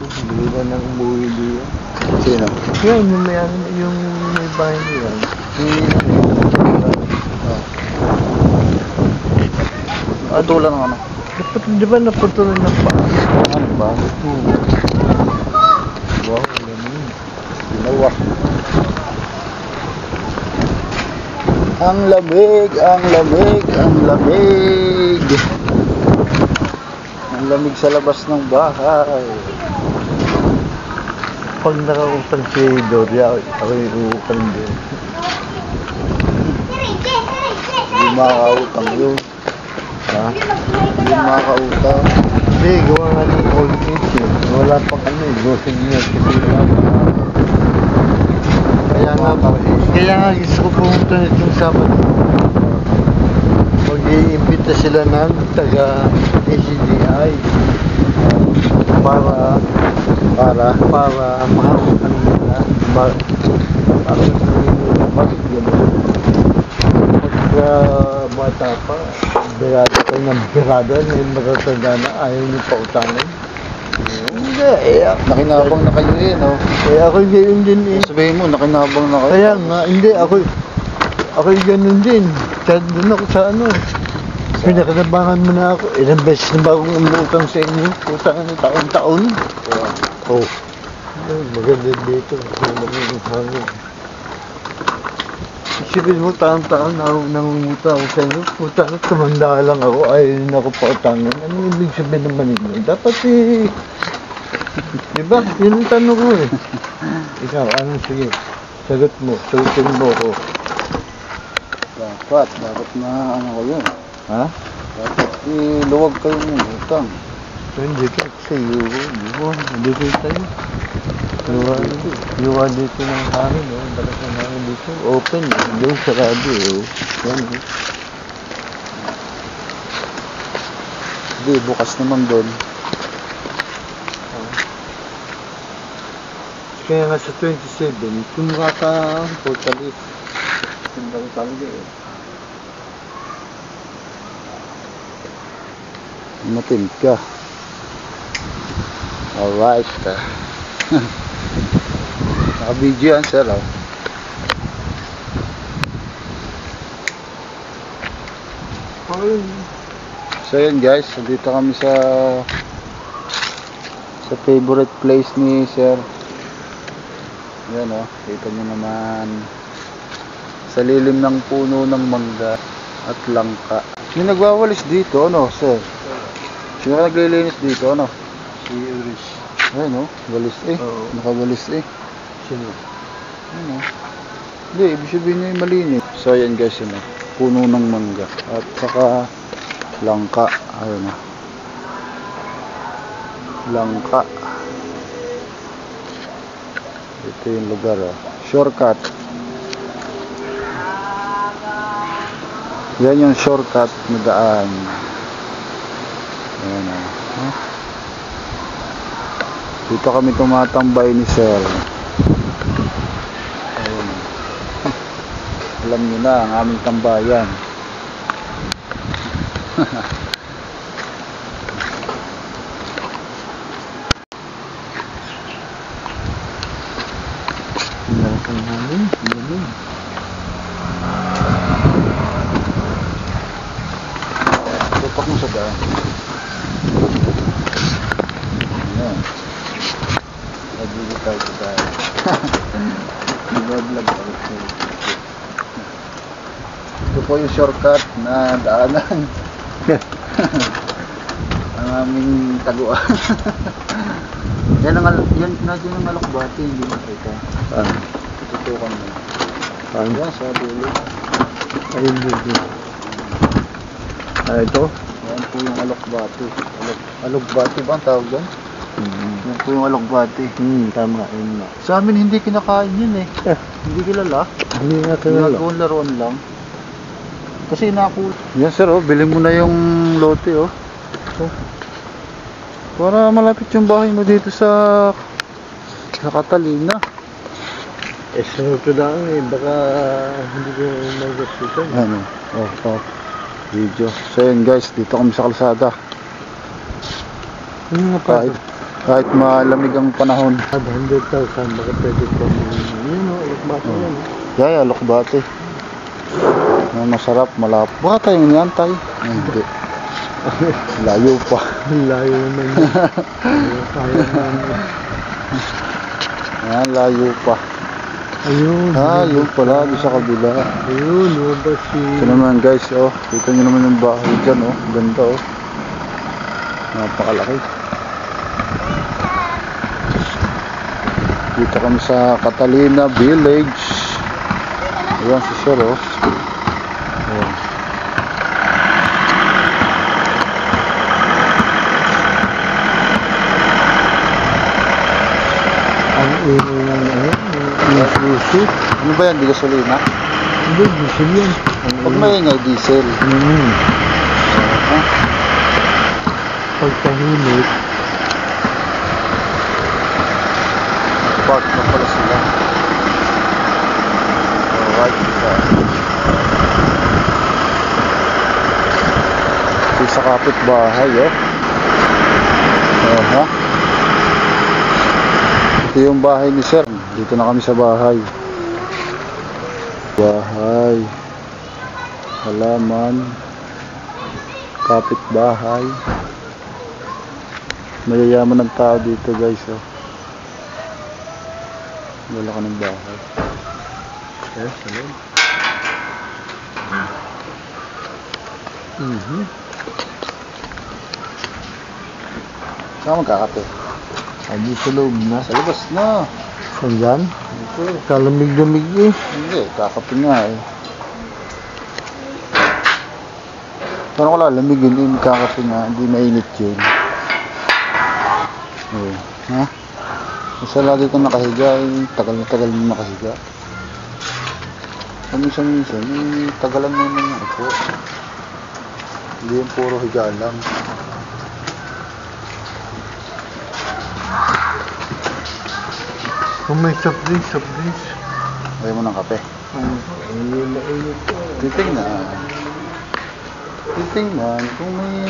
Hindi na nang umuwi diyan. Sino? Yan, yung may bahay niya. Putulan ng ano? Di ba naputulan ng paa? Ano ba? Wow, alam mo yun. Ginawa. Ang lamig, ang lamig, ang lamig. Ang lamig sa labas ng bahay. Pag nakautang si Doria, ako yung uutang din. Hindi makakautang yun. Ha? Hindi makakautang. Hindi, gawa nga ng old age eh. Wala pa kami, losing niya. Kaya nga gusto ko pumunta nitong Sabado. Mag-iimbita sila ng taga-ACDI para mahautan nila. Para bakit gano'n? Pagka bata pa, birada kayo ng birada, yung matatanda na ayaw niyo pa utangin. Hindi, Nakinabang na kayo eh, no? ako gayon din eh. Sabihin mo, nakinabang na kayo. Kaya nga, hindi, ako ganun din. Kaya doon ako sa ano. Pinakinabangan mo na ako. Ilang beses na ba akong umutang sa inyo? Utang na taon-taon. Oo. Oh. Maganda dito. Magandang hangin. Isipin mo, taon-taon na nangungutang ako sa inyo. Utang na, tumanda lang ako. Ayaw na ako pa utangin. Ano ibig sabihin naman yun? Dapat eh... Diba? Yun ang tanong ko eh. Ikaw, ano sige? Sagutin mo ako. Dapat na ano kayo. Ha? Dapat luwag kayo ng utang. Hindi ka kasi dito tayo. Yuwa dito ng hangin, oh. Bakas ng hangin dito. Open, doon sarado, oh. Yan, oh. Hindi, bukas naman doon. Kaya nga sa 27, tumura ka totally. Tumura ka talaga, eh. Matimp ka. Alright. Naka-video yan, sir. Oh. So yun guys, dito kami sa favorite place ni sir. Yan o, kita nyo naman sa lilim ng puno ng mangga at langka. Sino nagwawalis dito, ano sir? Sino naglilinis dito, ano? Si Irish. Ayun o, walis eh. Oo. Nakawalis eh. Sino? Ano? Hindi, ibig sabihin niya yung malinis. So yan guys, yun o, puno ng mangga at saka langka. Ayun o, langka. Ito yung lugar o, shortcut. Yan yung shortcut na daan. Ayan o. Dito kami tumatambay ni sir. Ayan. Alam nyo na ang aming tambayan. Ang hangin. Ganun. Tutok mo sa daan. Ayan. Nag-vlog tayo. Nag-vlog tayo. Ito po yung shortcut na daanan. Ang aming taguan. Yan ang alokbati, hindi makita. Tutukan mo. Yan sa dulo. Ayun dito. Ito? Yan po yung alokbati. Alokbati ba ang tawag doon? Yan po yung alokbati. Tama. Ayun na. Sa amin hindi kinakain yun eh. Hindi kilala. Hindi nga kilala. Ginagawang laruan lang. Kasi naku. Yan sir oh, bilhin mo na yung lote oh. Para malapit yung bahay mo dito sa Catalina. Sunod ko lang eh. Baka hindi ko mag-gastusan. Ano? Video. So yun guys, dito kami sa kalsada. Ano nga pa? Kahit malamig ang panahon. 100,000 baka pwede pa mo. Yun o, alokbate yan. Yaya, alokbate. Masarap, malap. Baka tayo yan, tayo. Hindi. Layo pa. Layo naman yun. Kaya naman. Layo pa. Ayun. Yun pala, di sa kabila. Ayun, lumabas si... Ito naman guys, oh. Kita nyo naman yung bahay dyan, oh. Ganda, oh. Napakalaki. Dito kami sa Catalina Village. Ayan si Sir, oh. Ayan. Ang ingay ng yung susi. Ano ba yan? Di gasolina? Hindi, diesel yan. Pag maingay, diesel. Pagkahimik. Park na pala sila. Alright. Ito sa kapitbahay, oh. Ito yung bahay ni Sir. Dito na kami sa bahay. Bahay. Halaman. Kapitbahay. Mayayaman ng tao dito, guys, oh. Wala ka ng bahay. Yes, hello. Saan magkakape? Hindi sa loob na. Sa labas na. Saan dyan? Ito. Kalamig-lamig eh. Hindi, kakape nga eh. Pero wala, lamigin yun, kakape nga. Hindi mainit yun. Oh. Ha? Kasi lagi kang nakahiga, tagal na tagal mo nakahiga. Minsan-minsan, tagalan mo naman yung upo. Hindi yung puro higa lang. Kung may soft drinks, soft drinks. Ayaw mo ng kape. Ayun na init ko. Titingnan kung may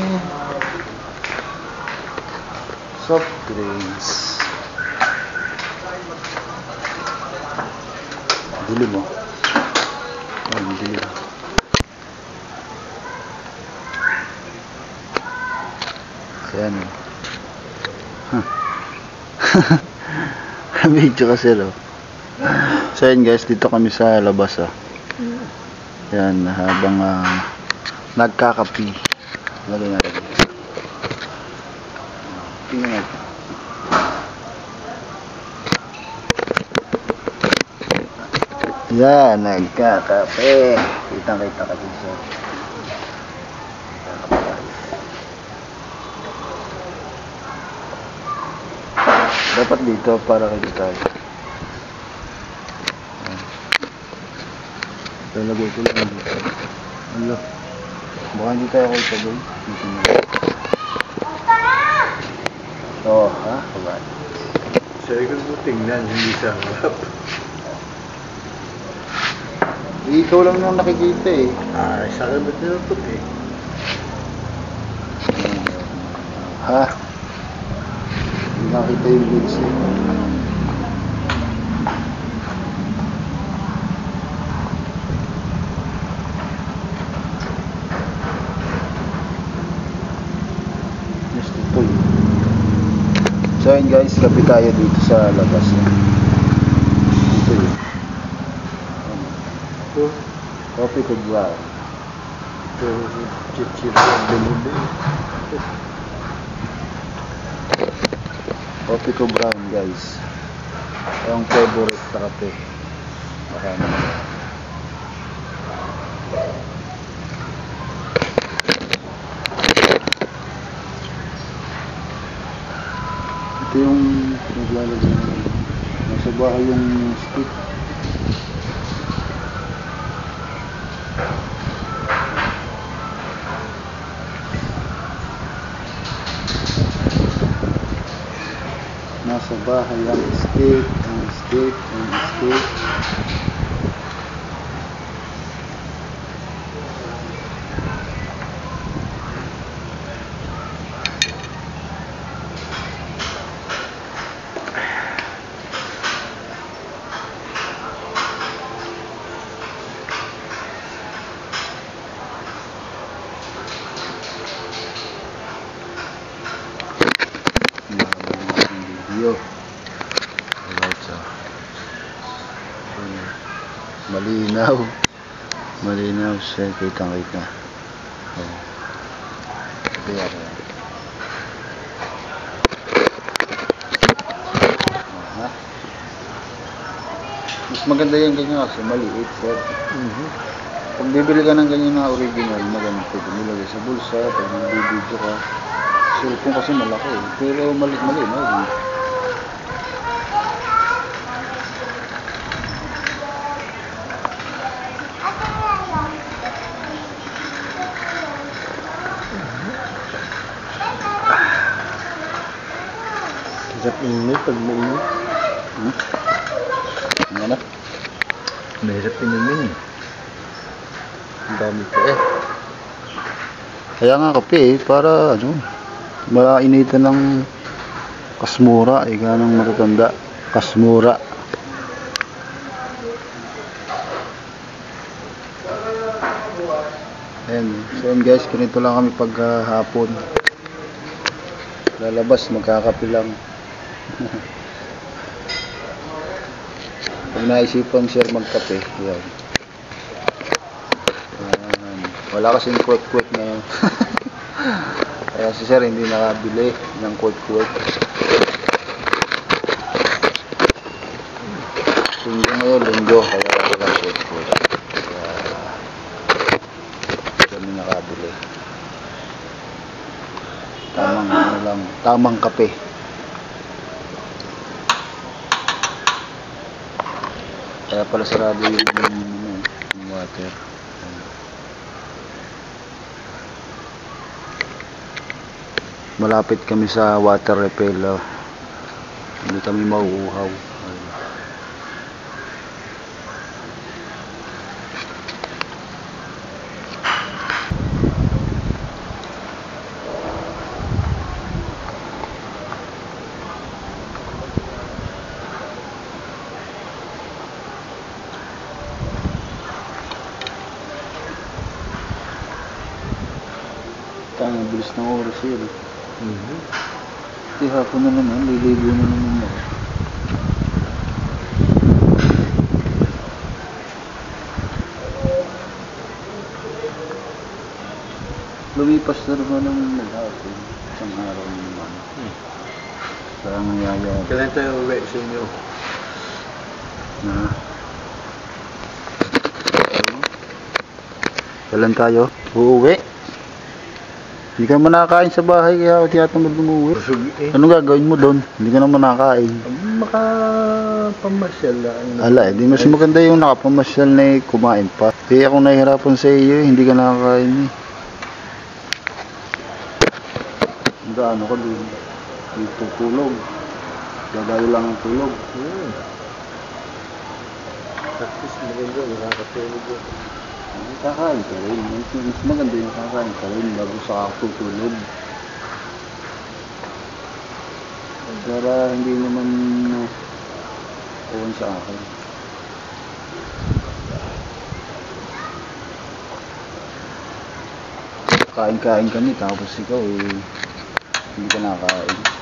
soft drinks. Dilim mo. Dilim. Ayan. Video kasi, no? So yun guys, dito kami sa labas, oh. Yan, habang nagkakapi. Lagay natin. Tingnan natin. Yan, nagkakape. Kitang-kita ka dito. Dapat dito para kayo tayo. Talagay ko lang dito. Ano? Baka hindi tayo kayo sabay. Dito na. Oo, ha? Kabay. Sa ikot mo tingnan, hindi sa harap. Ikaw lang nung nakikita eh. Sa akin ba't nilutot eh? Ha? Hindi nakita yung goods eh. Yes, ito yun. So yun guys, kape tayo dito sa labas. Ito yun. Coffee ko brown. Ito, chip-chip ang delivery. Coffee ko brown guys. Ang favorite na kape. Baka naman. Ito yung pinaglalagay na nasa bahay yung stick. Nasa bahay ang stick, ang stick, ang stick. Yo. Alright, so. Malinaw. Malinaw siya. Kitang-kita. Oh. Kaya kaya. Aha. Mas maganda yung ganyan kasi maliit, sir. Kung bibili ka ng ganyan na original, maganda pwede nilagay sa bulsa, pag nagbibideo ka. Cellphone kasi malaki eh. Pero maliit-maliit na eh. Sarap init pag mainit. Ano? Mahirap inumin. Ang dami ko eh. Kaya nga kape eh, para ano, mainitan ng kasmura, ika ng matatanda. Kasmura. Ayan, so yun guys, ganito lang kami pag hapon. Lalabas, magkakape lang. Pag naisipan sir magkape, yan. Wala kasing kwek-kwek ngayon. Kaya si sir hindi nakabili ng kwek-kwek. Linggo ngayon, linggo, kaya wala kwek-kwek. Kaya kami nakabili. Tamang ano lang, tamang kape. Kaya pala sarado yung water. Malapit kami sa water refill. Hindi kami mauuhaw. Ang bilis ng oras yun. Di hapon na naman, liligo na naman ako. Lumipas na naman ng maghapon. Isang araw na naman. Parang nangyayari. Kailan tayo uwi sa inyo? Na. Kailan tayo? Uuwi? Hindi ka naman nakakain sa bahay kaya tiyatamad umuwi. Busog eh. Anong gagawin mo doon? Hindi ka naman nakakain. Makapamasyal lang. Ala, di mas maganda yung nakapamasyal na kumain pa. Kaya kung nahihirapan sa iyo, hindi ka nakakain eh. Gaano ka doon? Dito tulog. Gagayo lang ang tulog. At least maganda, nakakatulog yun. Kakain ka rin. Mas maganda yung kakain ka rin bago sa tutulog. Para hindi naman sa akin. Kain-kain kami tapos ikaw eh hindi ka nakakain.